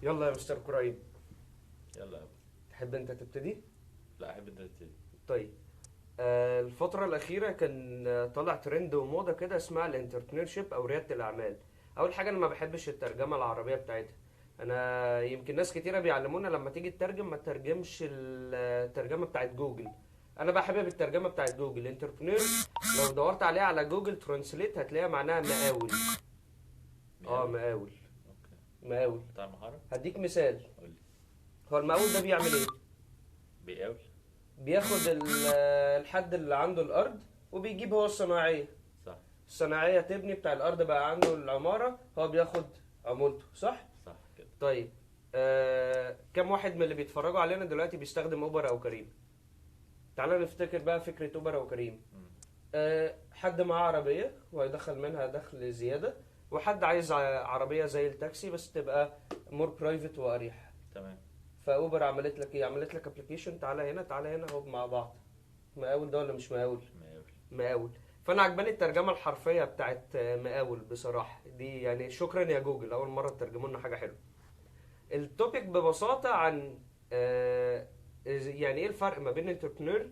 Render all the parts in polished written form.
يلا يا مستر كريم، يلا يا ابو. تحب انت تبتدي؟ لا، احب انت تبتدي. طيب. الفترة الأخيرة كان طالع ترند وموضة كده اسمها الانتربرينورشيب أو ريادة الأعمال. أول حاجة أنا ما بحبش الترجمة العربية بتاعتها. أنا يمكن ناس كتيرة بيعلمونا لما تيجي تترجم ما تترجمش الترجمة بتاعت جوجل. أنا بحب الترجمة بتاعت جوجل انتربرينور. لو دورت عليها على جوجل ترانسليت هتلاقيها معناها مقاول. اه مقاول. مقاول. اوكي. مقاول. بتاع المحاره. هديك مثال. قول لي. هو المقاول ده بيعمل ايه؟ بيقاول. بياخد الحد اللي عنده الارض وبيجيب هو الصناعيه. صح. الصناعيه تبني بتاع الارض بقى عنده العماره، هو بياخد عمولته، صح؟ صح كده. طيب. كم واحد من اللي بيتفرجوا علينا دلوقتي بيستخدم اوبر او كريم؟ تعالى نفتكر بقى فكره اوبر او كريم. مم. حد معاه عربيه وهيدخل منها دخل زياده، وحد عايز عربيه زي التاكسي بس تبقى مور برايفت واريح. تمام. فاوبر عملت لك ايه؟ عملت لك ابلكيشن، تعالى هنا تعالى هنا اهو مع بعض. مقاول ده ولا مش مقاول؟ مقاول. مقاول. فانا عجباني الترجمه الحرفيه بتاعت مقاول بصراحه دي، يعني شكرا يا جوجل اول مره ترجموا لنا حاجه حلوه. التوبيك ببساطه عن يعني ايه الفرق ما بين انتربرنور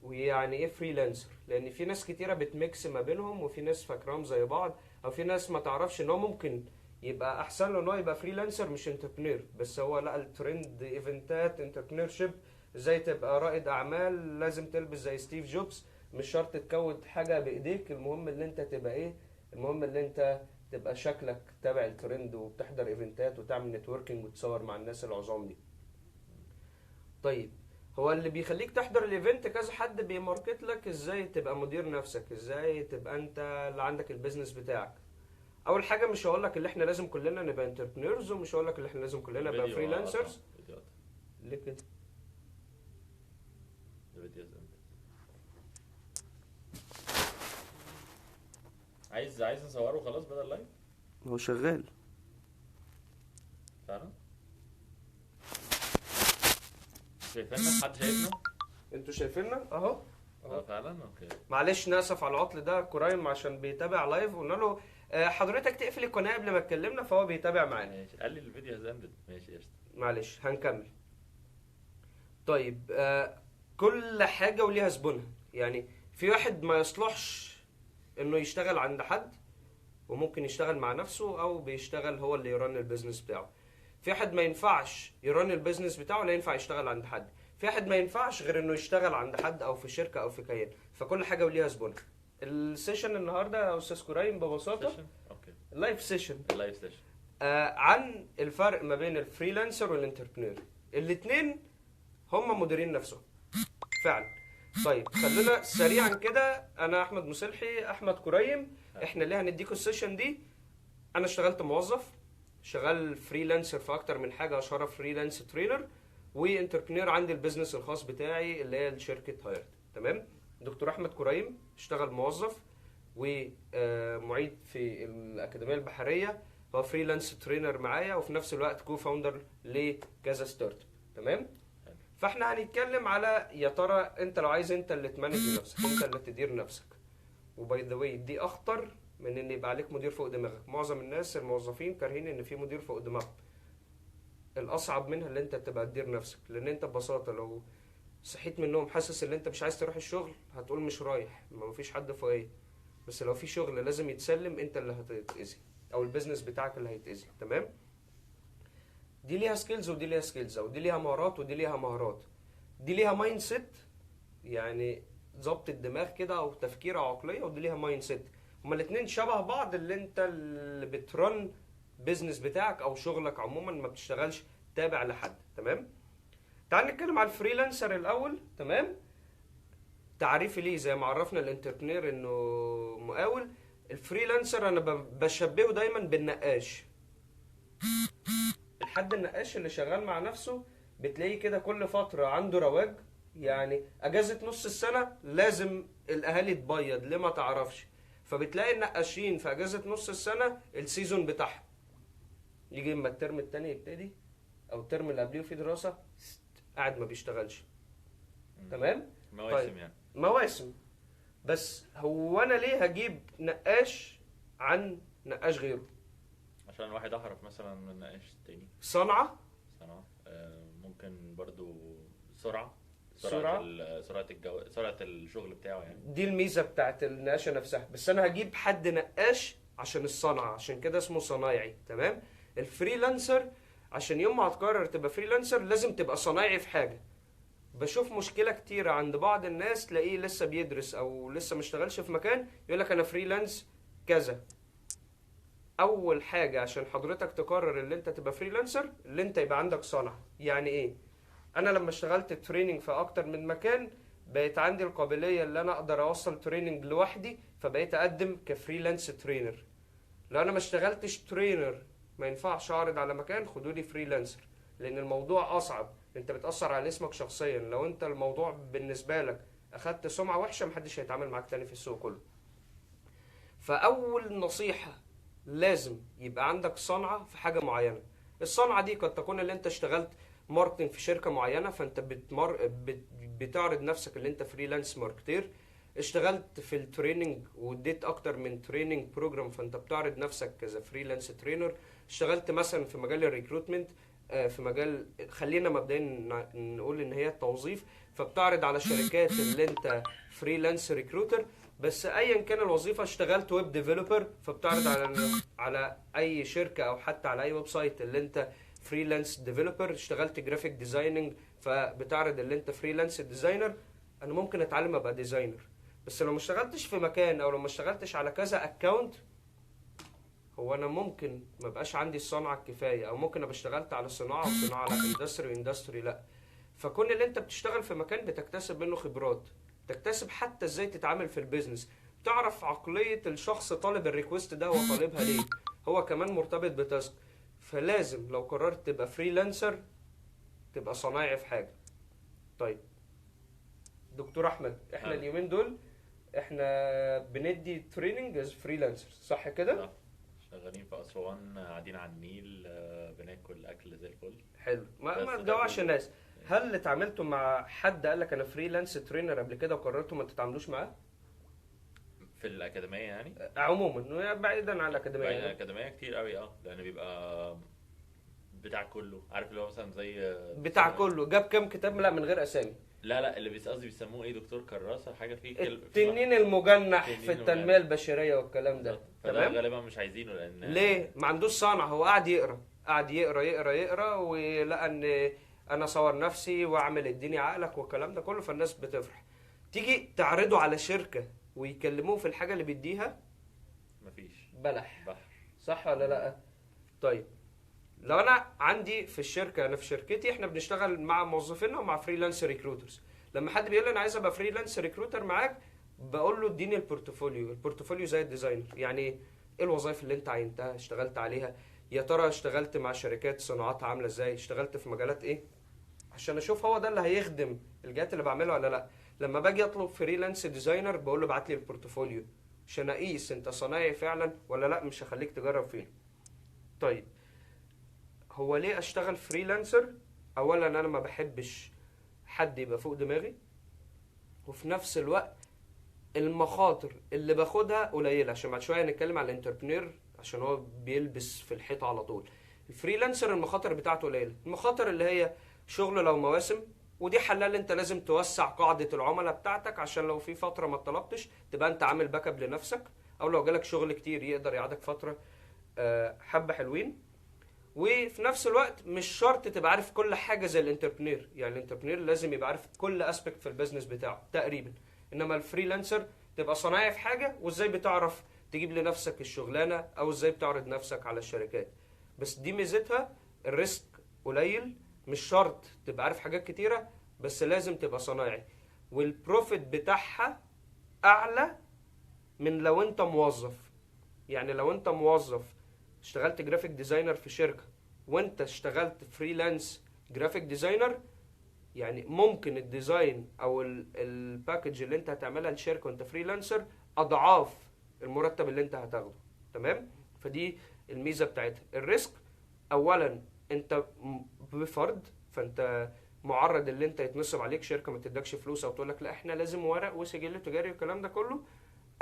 ويعني ايه فريلانسر، لان في ناس كتيره بتميكس ما بينهم وفي ناس فاكراهم زي بعض، او في ناس ما تعرفش ان هو ممكن يبقى احسن له ان هو يبقى فريلانسر مش انتربرنور، بس هو لا الترند ايفنتات انتربرنور شيب. ازاي تبقى رائد اعمال؟ لازم تلبس زي ستيف جوبز، مش شرط تكود حاجه بايديك، المهم ان انت تبقى ايه؟ المهم ان انت تبقى شكلك تابع الترند وبتحضر ايفنتات وتعمل نتوركينج وتصور مع الناس العظام دي. طيب. هو اللي بيخليك تحضر الايفنت كذا حد بيماركت لك ازاي تبقى مدير نفسك، ازاي تبقى انت اللي عندك البيزنس بتاعك. اول حاجه مش هقول لك اللي احنا لازم كلنا نبقى انتربرينورز، ومش هقول لك اللي احنا لازم كلنا نبقى الفيديو قطع. فريلانسرز. الفيديو قطع. ليه كده؟ الفيديو زند. عايز نصوره خلاص بدل لايف. هو شغال. فعلا. شايفيننا؟ حد شايفنا؟ انتوا شايفيننا اهو. اه فعلا. اوكي. معلش ناسف على العطل ده، كرايم عشان بيتابع لايف قلنا له حضرتك تقفل القناه قبل ما اتكلمنا، فهو بيتابع معانا. ماشي، قال لي الفيديو زندت. ماشي قشطه. معلش هنكمل. طيب. كل حاجة وليها زبونها. يعني في واحد ما يصلحش انه يشتغل عند حد، وممكن يشتغل مع نفسه او بيشتغل هو اللي يرن البيزنس بتاعه. في واحد ما ينفعش يرن البيزنس بتاعه، لا ينفع يشتغل عند حد. في واحد ما ينفعش غير انه يشتغل عند حد او في شركة او في كيان. فكل حاجة وليها زبونها. السيشن النهارده يا استاذ كرايم ببساطة سيشن. اوكي. اللايف سيشن اللايف سيشن. عن الفرق ما بين الفريلانسر والانتربرينور. الاتنين هم مديرين نفسهم فعلا. طيب خلينا سريعا كده، انا احمد مسلحي، احمد كريم. احنا اللي هنديكوا السيشن دي. انا اشتغلت موظف، شغال فريلانسر في اكتر من حاجه، اشهرها فريلانس ترينر، وانتربرينور عندي البيزنس الخاص بتاعي اللي هي شركه هايرد. تمام. دكتور احمد كريم اشتغل موظف ومعيد في الاكاديميه البحريه، هو فريلانس ترينر معايا وفي نفس الوقت كو فاوندر لكذا ستارت اب. تمام. فاحنا هنتكلم على يا ترى انت لو عايز انت اللي تمانج نفسك، انت اللي تدير نفسك. وباي ذا واي دي اخطر من ان يبقى عليك مدير فوق دماغك. معظم الناس الموظفين كارهين ان في مدير فوق دماغهم. الاصعب منها اللي انت تبقى تدير نفسك، لان انت ببساطه لو صحيت من النوم حاسس ان انت مش عايز تروح الشغل هتقول مش رايح، ما فيش حد فوقيه. بس لو في شغل لازم يتسلم انت اللي هتتاذي، او البيزنس بتاعك اللي هيتاذي. تمام. دي ليها سكيلز ودي ليها سكيلز، او دي ليها مهارات ودي ليها مهارات. دي ليها مايند سيت، يعني ضبط الدماغ كده او تفكير او عقليه، ودي ليها مايند سيت. هما الاثنين شبه بعض، اللي انت اللي بترن بيزنس بتاعك او شغلك عموما، ما بتشتغلش تابع لحد. تمام. تعال نتكلم على الفريلانسر الاول. تمام. تعريفي ليه زي ما عرفنا الانتربرينور انه مقاول، الفريلانسر انا بشبهه دايما بالنقاش. الحد النقاش اللي شغال مع نفسه بتلاقيه كده كل فترة عنده رواج. يعني اجازة نص السنة لازم الاهالي تبيض ليه ما تعرفش. فبتلاقي النقاشين في اجازة نص السنة السيزون بتاعهم يجي اما الترم التاني يبتدي، او الترم اللي قبليه في دراسة قاعد ما بيشتغلش. تمام. مواسم طيب. يعني. مواسم. بس هو انا ليه هجيب نقاش عن نقاش غيره؟ عشان واحد احرف مثلا من ايش تاني؟ صنعة. صناعة. ممكن برضو سرعة. سرعة. سرعة الشغل بتاعه يعني. دي الميزة بتاعت النقاشة نفسها، بس انا هجيب حد نقاش عشان الصنعة، عشان كده اسمه صنايعي. تمام. الفريلانسر عشان يوم ما هتقرر تبقى فريلانسر لازم تبقى صنايعي في حاجة. بشوف مشكلة كتيرة عند بعض الناس، تلاقيه لسه بيدرس او لسه مشتغلش في مكان يقول لك انا فريلانس كذا. اول حاجة عشان حضرتك تقرر ان انت تبقى فريلانسر اللي انت يبقى عندك صنعة. يعني ايه؟ انا لما اشتغلت تريننج في اكتر من مكان بقيت عندي القابلية اللي انا اقدر اوصل تريننج لوحدي، فبقيت اقدم كفريلانس ترينر. لو انا ما اشتغلتش ترينر ما ينفعش اعرض على مكان خدوا لي فريلانسر، لان الموضوع اصعب. انت بتأثر على اسمك شخصيا. لو انت الموضوع بالنسبة لك اخدت سمعة وحشة محدش هيتعامل معاك تاني في السوق كله. فاول نصيحة لازم يبقى عندك صنعة في حاجة معينة. الصنعة دي قد تكون اللي انت اشتغلت ماركتنج في شركة معينة فانت بتعرض نفسك اللي انت فريلانس ماركتير. اشتغلت في التريننج واديت اكتر من تريننج بروجرام فانت بتعرض نفسك كذا فريلانس ترينر. اشتغلت مثلا في مجال الريكروتمنت، في مجال خلينا مبدئيا نقول ان هي التوظيف، فبتعرض على شركات اللي انت فريلانس ريكروتر. بس ايا كان الوظيفه، اشتغلت ويب ديفلوبر فبتعرض على اي شركه او حتى على اي ويب سايت اللي انت فريلانس ديفلوبر. اشتغلت جرافيك ديزايننج فبتعرض اللي انت فريلانس ديزاينر. انا ممكن اتعلم ابقى ديزاينر، بس لو ما اشتغلتش في مكان او لو ما اشتغلتش على كذا اكونت هو انا ممكن ما بقاش عندي الصنعه الكفايه، او ممكن ابقى اشتغلت على صناعه وصناعه على اندستري واندستري لا. فكون اللي انت بتشتغل في مكان بتكتسب منه خبرات، تكتسب حتى ازاي تتعامل في البيزنس، تعرف عقليه الشخص طالب الريكوست ده هو طالبها ليه، هو كمان مرتبط بتاسك. فلازم لو قررت تبقى فريلانسر تبقى صنايعي في حاجه. طيب دكتور احمد، احنا اليومين دول احنا بندي تريننج از فريلانسر صح كده؟ صح. شغالين في اسوان، قاعدين على النيل، بناكل اكل زي الفل. حلو. ما بس ده تجوعش كله. الناس. هل اتعاملتوا مع حد قال لك انا فريلانس ترينر قبل كده وقررتوا ما تتعاملوش معاه؟ في الاكاديميه يعني. عموما بعيدا عن الاكاديميه بعد يعني. الاكاديميه كتير قوي، لان بيبقى بتاع كله، عارف اللي هو مثلا زي بتاع كله جاب كام كتاب؟ لا من غير اسامي. لا اللي قصدي بيسموه ايه، دكتور كراسه حاجه فيه التنين المجنح التنين في التنميه البشريه والكلام ده. فده تمام. غالبا مش عايزينه لان ليه؟ ما عندوش صنعه. هو قاعد يقرا قاعد يقرا يقرا يقرا ولقى ان انا صور نفسي واعمل اديني عقلك والكلام ده كله، فالناس بتفرح. تيجي تعرضه على شركه ويكلموه في الحاجه اللي بيديها مفيش بلح. بحر. صح ولا لا؟ طيب لو انا عندي في الشركه، انا في شركتي احنا بنشتغل مع موظفينا ومع فريلانس ريكروترز. لما حد بيقول لي انا عايز ابقى فريلانس ريكروتر معاك بقول له اديني البورتفوليو. البورتفوليو زي الديزاينر. يعني ايه الوظائف اللي انت عينتها اشتغلت عليها؟ يا ترى اشتغلت مع شركات صناعاتها عامله ازاي؟ اشتغلت في مجالات ايه؟ عشان اشوف هو ده اللي هيخدم الجهات اللي بعملها ولا لا. لما باجي اطلب فريلانس ديزاينر بقول له ابعت لي البورتفوليو عشان اقيس انت صنايعي فعلا ولا لا، مش هخليك تجرب فيه. طيب هو ليه اشتغل فريلانسر؟ اولا انا ما بحبش حد يبقى فوق دماغي، وفي نفس الوقت المخاطر اللي باخدها قليله. عشان بعد شويه هنتكلم على الانتربرينور عشان هو بيلبس في الحيط على طول. الفريلانسر المخاطر بتاعته قليله. المخاطر اللي هي شغل لو مواسم، ودي حلال انت لازم توسع قاعده العملاء بتاعتك عشان لو في فتره ما طلبتش تبقى انت عامل باك اب لنفسك، او لو جالك شغل كتير يقدر يقعدك فتره حبه حلوين. وفي نفس الوقت مش شرط تبقى عارف كل حاجه زي الانتربرينور. يعني الانتربرينور لازم يبقى عارف كل اسبكت في البيزنس بتاعه تقريبا، انما الفريلانسر تبقى صنايعي في حاجه وازاي بتعرف تجيب لنفسك الشغلانه او ازاي بتعرض نفسك على الشركات. بس دي ميزتها، الريسك قليل، مش شرط تبقى عارف حاجات كتيره بس لازم تبقى صنايعي. والبروفيت بتاعها اعلى من لو انت موظف. يعني لو انت موظف اشتغلت جرافيك ديزاينر في شركه وانت اشتغلت فريلانس جرافيك ديزاينر، يعني ممكن الديزاين او الباكج اللي انت هتعملها للشركه وانت فريلانسر اضعاف المرتب اللي انت هتاخده. تمام. فدي الميزه بتاعتها. الريسك اولا انت بفرد، فانت معرض اللي انت يتنصب عليك، شركه ما تدكش فلوس او تقول لك لا احنا لازم ورق وسجل تجاري والكلام ده كله،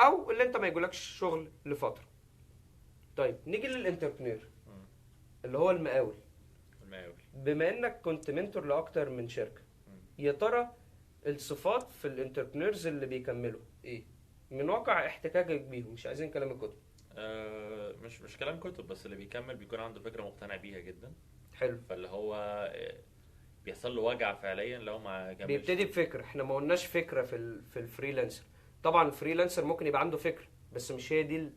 او اللي انت ما يجولكش شغل لفتره. طيب نيجي للانتربرينور. اللي هو المقاول. المقاول. بما انك كنت منتور لاكتر من شركه، مم. يا ترى الصفات في الانتربرينورز اللي بيكملوا ايه من واقع احتكاكك بيهم؟ مش عايزين كلام الكتب. مش كلام كتب، بس اللي بيكمل بيكون عنده فكرة مقتنع بيها جدا، حلو. فاللي هو بيحصل له وجع فعليا لو ما كملش. بيبتدي بفكره. احنا ما قلناش فكره في الفريلانسر. طبعا الفريلانسر ممكن يبقى عنده فكره بس مش هي دي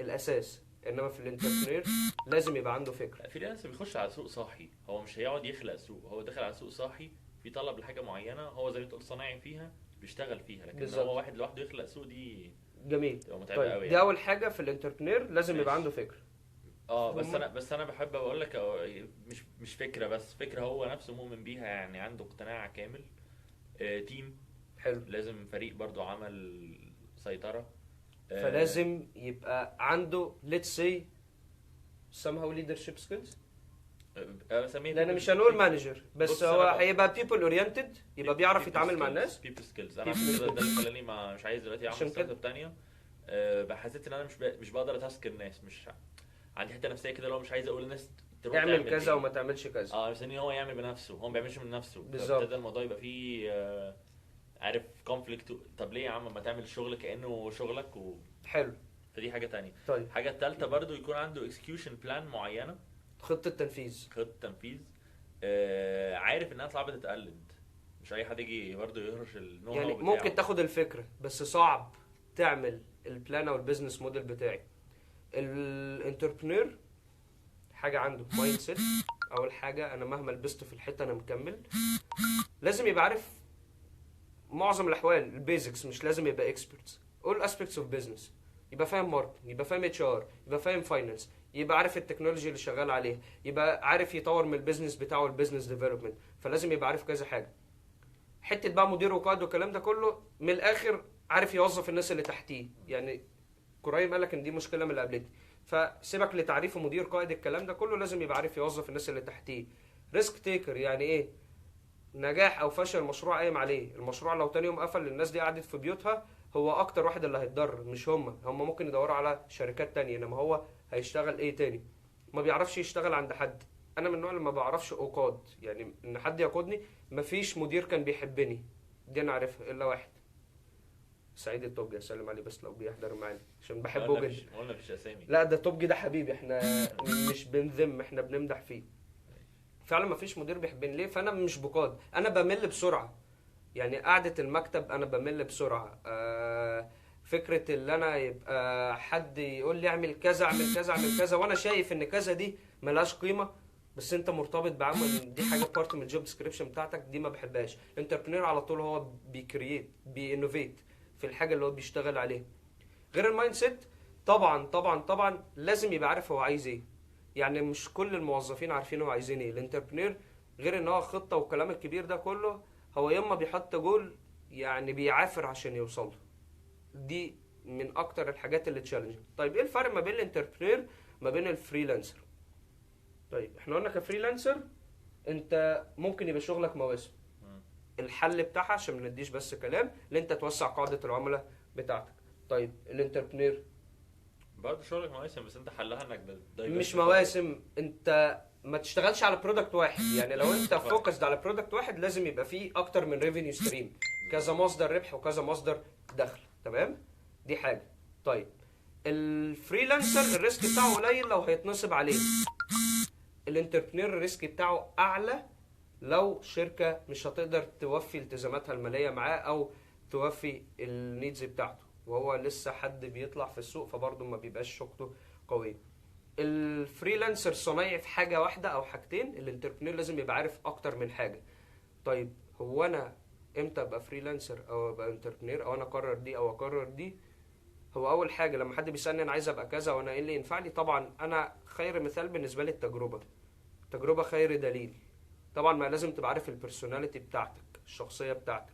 الاساس، انما في الانتربرينور لازم يبقى عنده فكره. في ناس بيخش على سوق صاحي، هو مش هيقعد يخلق سوق، هو داخل على سوق صاحي في طلب لحاجة معينة، هو زي ما تقول صناعي فيها بيشتغل فيها، لكن بالظبط. هو واحد لوحده يخلق سوق دي جميل. تبقى متعبة طيب قوي دي اول حاجه في الانتربرينور، لازم يبقى ماشي. عنده فكره. بس انا بحب اقول لك مش فكره بس، فكره هو نفسه مؤمن بيها، يعني عنده اقتناع كامل. تيم، حلو. لازم فريق برضو عمل سيطره. فلازم يبقى عنده let's say somehow leadership skills. بسميها لان مش هنقول مانجر بس بص، هو أنا هيبقى people oriented، يبقى بيعرف يتعامل مع الناس. بيبل سكيلز. انا People عشان كده skills. ده اللي خلاني مش عايز دلوقتي عشان اعمل ستارت كده. اب تانية. حسيت ان انا مش بقدر اتاسك الناس، مش عندي حته نفسيه كده، لو مش عايز اقول للناس تروح اعمل تعمل كذا إيه. وما تعملش كذا. مستني هو يعمل بنفسه، هو ما بيعملش من نفسه، بالظبط. فابتدى الموضوع يبقى فيه عارف كونفليكت. طب ليه يا عم ما تعمل الشغل كانه شغلك حلو. فدي حاجه تانية. طيب الحاجه الثالثه برضو يكون عنده اكسكيوشن بلان معينه، خطة تنفيذ. خطه تنفيذ. عارف انها صعبه تتقلد، مش اي حد يجي برضو يهرش النو يعني هاو بتاعه. ممكن تاخد الفكرة بس صعب تعمل البلان او البيزنس موديل بتاعي. الانتربرينور حاجة عنده مايند سيت. اول حاجة انا مهما لبست في الحتة انا مكمل. لازم يبقى عارف معظم الاحوال البيزكس، مش لازم يبقى اكسبرتس. all aspects of business. يبقى فاهم ماركتنج، يبقى فاهم اتش ار، يبقى فاهم فاينانس، يبقى عارف التكنولوجي اللي شغال عليها، يبقى عارف يطور من البيزنس بتاعه البيزنس ديفلوبمنت. فلازم يبقى عارف كذا حاجه. حته بقى مدير وقائد والكلام ده كله من الاخر عارف يوظف الناس اللي تحتيه. يعني كرايم قال لك ان دي مشكله من اللي قبلتي، فسيبك لتعريف مدير قائد الكلام ده كله. لازم يبقى عارف يوظف الناس اللي تحتيه. ريسك تيكر يعني ايه؟ نجاح او فشل المشروع قايم عليه. المشروع لو تاني يوم قفل الناس دي قعدت في بيوتها، هو اكتر واحد اللي هيتضرر مش هم ممكن يدوروا على شركات تانية، انما هو هيشتغل ايه تاني؟ ما بيعرفش يشتغل عند حد. انا من النوع اللي ما بعرفش اقاد، يعني ان حد يقودني. مفيش مدير كان بيحبني، دي انا عارفها، الا واحد، سعيد التوبجي. اسلم عليه بس لو بيحضر معانا عشان بحبه جدا. قلنا مفيش اسامي. لا ده توبجي ده حبيبي، احنا مش بنذم، احنا بنمدح فيه. فعلا مفيش مدير بيحبني. ليه؟ فانا مش بقاد، انا بمل بسرعه. يعني قعده المكتب انا بمل بسرعه. فكره اللي انا يبقى حد يقول لي اعمل كذا اعمل كذا اعمل كذا، وانا شايف ان كذا دي ملهاش قيمه، بس انت مرتبط بعمل دي حاجه بارت من الجوب ديسكريبشن بتاعتك، دي ما بحبهاش. انتربرينور على طول هو بيكرييت بينوفيت في الحاجه اللي هو بيشتغل عليها. غير المايند سيت، طبعا طبعا طبعا لازم يبقى عارف هو عايز ايه. يعني مش كل الموظفين عارفين هو عايزين ايه. الانتربرينور غير ان هو خطه والكلام الكبير ده كله، هو ياما بيحط جول يعني بيعافر عشان يوصل له. دي من اكتر الحاجات اللي تشالنج. طيب ايه الفرق ما بين الانتربرينور ما بين الفريلانسر؟ طيب احنا قلنا كفريلانسر انت ممكن يبقى شغلك مواسم. الحل بتاعها عشان ما نديش بس كلام، ان انت توسع قاعده العملاء بتاعتك. طيب الانتربرينور برضه شغلك مواسم، بس انت حلها انك مش مواسم. انت ما تشتغلش على برودكت واحد. يعني لو انت فوكسد على برودكت واحد لازم يبقى فيه اكتر من ريفينيو ستريم، كذا مصدر ربح وكذا مصدر دخل. تمام؟ دي حاجه. طيب الفريلانسر الريسك بتاعه قليل لو هيتنصب عليه. الانتربرينور الريسك بتاعه اعلى لو شركه مش هتقدر توفي التزاماتها الماليه معاه او توفي النيدز بتاعته، وهو لسه حد بيطلع في السوق، فبرضه ما بيبقاش شغله قوي. الفريلانسر صنايعي في حاجه واحده او حاجتين. الانتربرينور لازم يبقى عارف اكتر من حاجه. طيب هو انا امتى ابقى فريلانسر او ابقى انتربرينور، او انا اقرر دي او اقرر دي؟ هو اول حاجه لما حد بيسالني انا عايز ابقى كذا وانا ايه اللي ينفع لي، طبعا انا خير مثال بالنسبه لي التجربه خير دليل. طبعا ما لازم تبقى عارف البرسوناليتي بتاعتك، الشخصيه بتاعتك.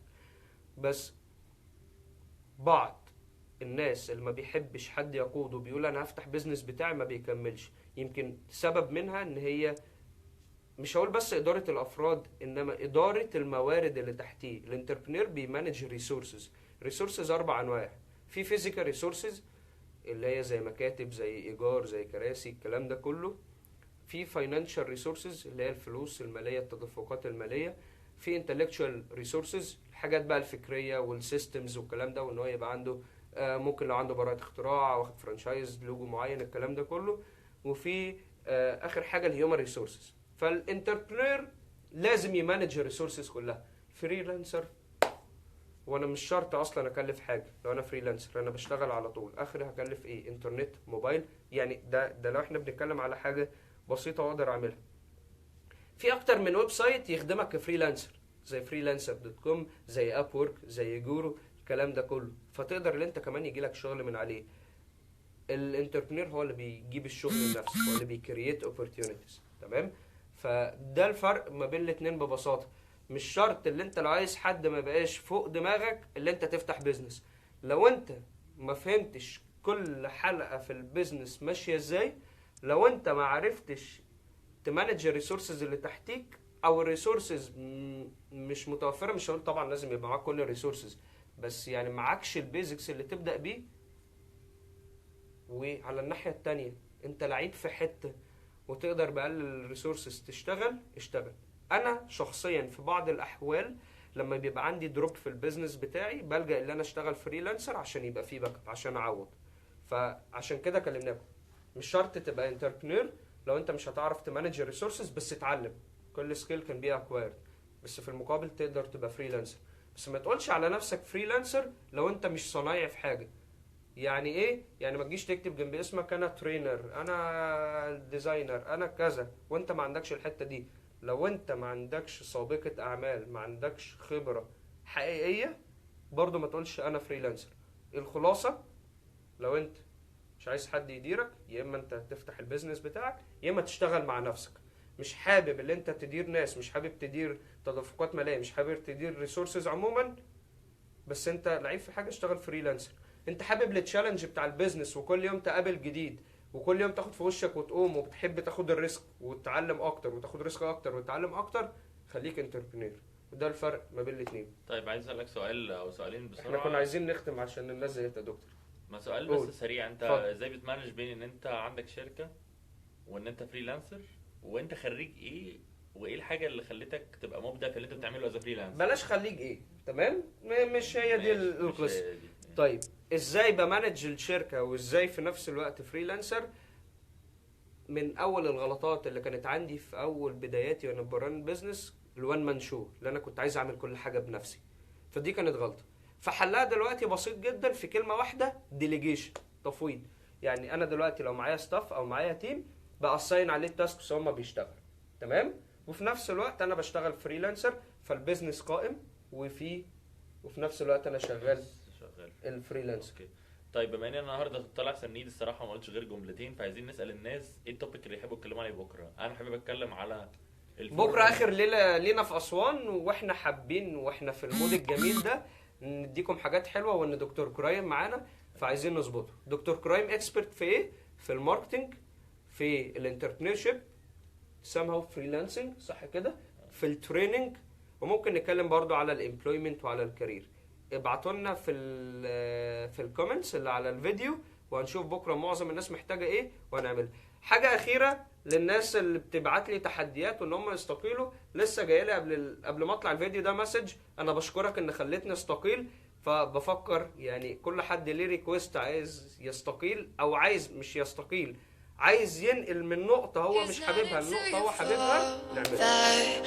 بس بعض الناس اللي ما بيحبش حد يقوده بيقول انا هفتح بيزنس بتاعي ما بيكملش. يمكن سبب منها ان هي مش هقول بس اداره الافراد، انما اداره الموارد اللي تحتيه. الانتربرينور بيمانج ريسورسز 4 انواع. في فيزيكال ريسورسز اللي هي زي مكاتب، زي ايجار، زي كراسي، الكلام ده كله. في financial resources اللي هي الفلوس الماليه، التدفقات الماليه. في intellectual resources الحاجات بقى الفكريه والسيستمز والكلام ده، وان هو يبقى عنده ممكن لو عنده براءه اختراع، واخد فرانشايز لوجو معين، الكلام ده كله. وفي اخر حاجه الهيومن ريسورسز. فالانتربرينور لازم يمانج الريسورسز كلها. فريلانسر وانا مش شرط اصلا اكلف حاجه، لو انا فريلانسر انا بشتغل على طول، اخري هكلف ايه؟ انترنت، موبايل. يعني ده لو احنا بنتكلم على حاجه بسيطه واقدر اعملها. في اكتر من ويب سايت يخدمك كفريلانسر، زي freelancer.com، زي اب وورك، زي جورو، الكلام ده كله. فتقدر ان انت كمان يجي لك شغل من عليه. الانتربرينور هو اللي بيجيب الشغل لنفسه، هو اللي بيكرييت اوبورتيونيتيز. تمام؟ فده الفرق ما بين الاثنين ببساطه. مش شرط اللي انت لو عايز حد ما بقاش فوق دماغك اللي انت تفتح بيزنس. لو انت ما فهمتش كل حلقه في البيزنس ماشيه ازاي، لو انت ما عرفتش تمانج الريسورسز اللي تحتيك، او الريسورسز مش متوفره، مش هقول طبعا لازم يبقى معاك كل الريسورسز، بس يعني معاكش البيزكس اللي تبدا بيه. وعلى الناحيه التانية انت لعيب في حته وتقدر بأقل الريسورسز اشتغل. انا شخصيا في بعض الاحوال لما بيبقى عندي دروب في البيزنس بتاعي بلجأ ان انا اشتغل فريلانسر عشان يبقى فيه باك اب، عشان اعوض. فعشان كده كلمناكم. مش شرط تبقى انتربرينور لو انت مش هتعرف تمانج الريسورسز، بس اتعلم. كل سكيل كان بي اكوايرد، بس في المقابل تقدر تبقى فريلانسر. بس ما تقولش على نفسك فريلانسر لو انت مش صنايعي في حاجه. يعني ايه؟ يعني ما تجيش تكتب جنب اسمك انا ترينر، انا ديزاينر، انا كذا، وانت ما عندكش الحته دي. لو انت ما عندكش سابقه اعمال، ما عندكش خبره حقيقيه، برضو ما تقولش انا فريلانسر. الخلاصه، لو انت مش عايز حد يديرك، يا اما انت تفتح البيزنس بتاعك، يا اما تشتغل مع نفسك. مش حابب اللي انت تدير ناس، مش حابب تدير تدفقات ماليه، مش حابب تدير ريسورسز عموما، بس انت لعيب في حاجه، اشتغل فريلانسر. انت حابب التشالنج بتاع البيزنس وكل يوم تقابل جديد وكل يوم تاخد في وشك وتقوم، وبتحب تاخد الريسك وتتعلم اكتر وتاخد ريسك اكتر وتتعلم اكتر، خليك انتربرينور. وده الفرق ما بين الاثنين. طيب عايز اسالك سؤال او سؤالين بسرعه. احنا كنا عايزين نختم عشان الناس زهقت يا دكتور. ما سؤال بس سريع، انت ازاي بتمانج بين ان انت عندك شركه وان انت فريلانسر، وانت خريج ايه، وايه الحاجه اللي خلتك تبقى مبدع في اللي انت بتعمله از فريلانسر؟ بلاش خليك ايه، تمام؟ مش هي دي القصه. طيب ازاي بمانج الشركه وازاي في نفس الوقت فريلانسر؟ من اول الغلطات اللي كانت عندي في اول بداياتي وانا بران بيزنس، الوان مان شو، اللي انا كنت عايز اعمل كل حاجه بنفسي. فدي كانت غلطه. فحلها دلوقتي بسيط جدا في كلمه واحده، ديليجيشن، تفويض. يعني انا دلوقتي لو معايا ستاف او معايا تيم، بأساين عليه التاسكس وهم بيشتغلوا، تمام؟ وفي نفس الوقت انا بشتغل فريلانسر، فالبيزنس قائم وفي نفس الوقت انا شغال الفريلانسر. اوكي. طيب بما ان النهارده طالع سنيد الصراحه ما قلتش غير جملتين، فعايزين نسال الناس ايه التوبيك اللي يحبوا يتكلموا عليه بكره. انا حابب اتكلم على بكره اخر ليله لينا في اسوان، واحنا حابين واحنا في المود الجميل ده نديكم حاجات حلوه، وان دكتور كرايم معانا، فعايزين نظبطه. دكتور كرايم اكسبرت في ايه؟ في الماركتنج، في الانتربرينورشيب، سامهاو فريلانسنج، صح كده؟ في التريننج، وممكن نتكلم برضو على الامبلويمنت وعلى الكارير. ابعتوا لنا في الكومنتس اللي على الفيديو، وهنشوف بكره معظم الناس محتاجه ايه وهنعملها. حاجه اخيره للناس اللي بتبعت لي تحديات وان هم يستقيلوا، لسه جاي لي قبل ما اطلع الفيديو ده مسج، انا بشكرك ان خليتني استقيل. فبفكر يعني كل حد ليه ريكويست عايز يستقيل او عايز مش يستقيل، عايز ينقل من نقطه هو مش حاببها لنقطه هو حاببها، نعملها.